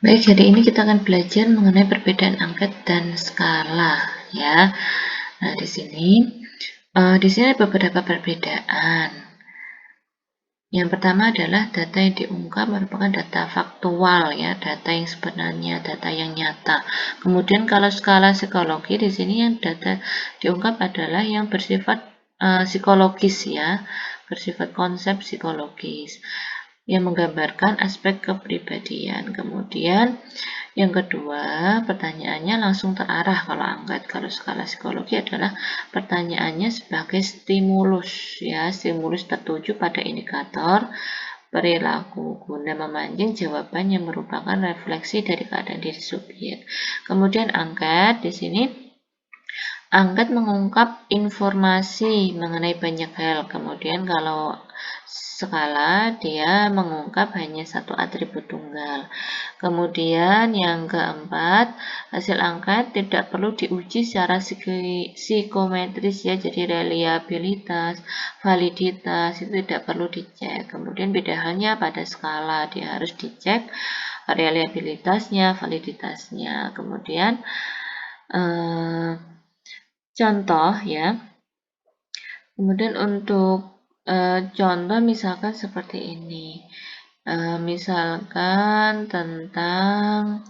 Baik, hari ini kita akan belajar mengenai perbedaan angket dan skala, ya. Nah, di sini ada beberapa perbedaan. Yang pertama adalah data yang diungkap merupakan data faktual, ya, data yang sebenarnya, data yang nyata. Kemudian kalau skala psikologi di sini yang data diungkap adalah yang bersifat psikologis, ya, bersifat konsep psikologis yang menggambarkan aspek kepribadian. Kemudian yang kedua, pertanyaannya langsung terarah kalau angkat. Kalau skala psikologi adalah pertanyaannya sebagai stimulus, ya, stimulus tertuju pada indikator perilaku guna memancing jawaban yang merupakan refleksi dari keadaan diri subjek. Kemudian angkat di sini angkat mengungkap informasi mengenai banyak hal. Kemudian kalau skala dia mengungkap hanya satu atribut tunggal. Kemudian yang keempat, hasil angkat tidak perlu diuji secara psikometris, ya, jadi reliabilitas, validitas itu tidak perlu dicek. Kemudian beda halnya pada skala, dia harus dicek reliabilitasnya, validitasnya. Kemudian contoh, ya. Kemudian untuk contoh misalkan seperti ini. Misalkan tentang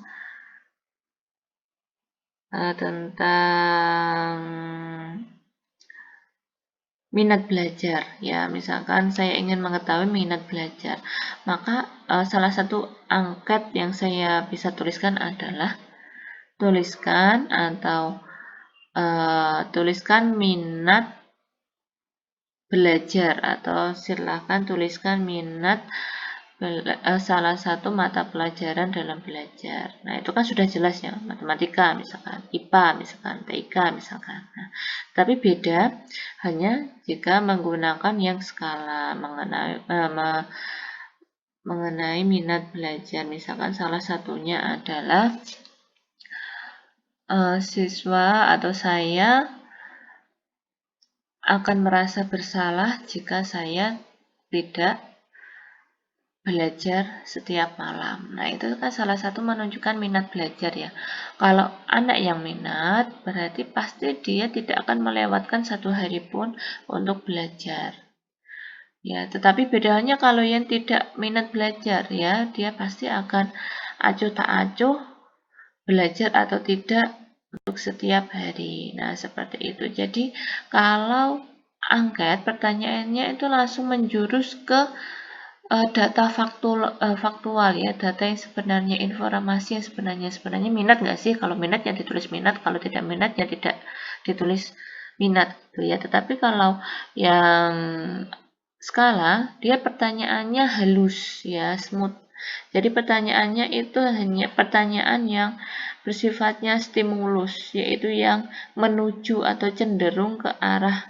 minat belajar, ya. Misalkan saya ingin mengetahui minat belajar, maka salah satu angket yang saya bisa tuliskan adalah tuliskan minat belajar, atau silakan tuliskan minat salah satu mata pelajaran dalam belajar. Nah, itu kan sudah jelas, ya, matematika misalkan, IPA misalkan, TIK misalkan. Nah, tapi beda hanya jika menggunakan yang skala mengenai minat belajar. Misalkan salah satunya adalah siswa atau saya akan merasa bersalah jika saya tidak belajar setiap malam. Nah, itu kan salah satu menunjukkan minat belajar, ya. Kalau anak yang minat, berarti pasti dia tidak akan melewatkan satu hari pun untuk belajar. Ya, tetapi bedanya kalau yang tidak minat belajar, ya, dia pasti akan acuh tak acuh belajar atau tidak untuk setiap hari. Nah, seperti itu. Jadi, kalau angket pertanyaannya itu langsung menjurus ke data faktual, ya, data yang sebenarnya, informasi yang sebenarnya minat nggak sih? Kalau minat ya ditulis minat, kalau tidak minat ya tidak ditulis minat, gitu, ya. Tetapi kalau yang skala, dia pertanyaannya halus, ya, smooth. Jadi pertanyaannya itu hanya pertanyaan yang bersifatnya stimulus, yaitu yang menuju atau cenderung ke arah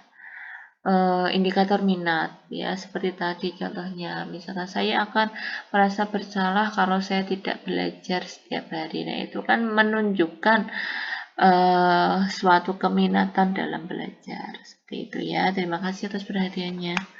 indikator minat, ya, seperti tadi contohnya. Misalkan saya akan merasa bersalah kalau saya tidak belajar setiap hari. Nah, itu kan menunjukkan suatu keminatan dalam belajar. Seperti itu, ya. Terima kasih atas perhatiannya.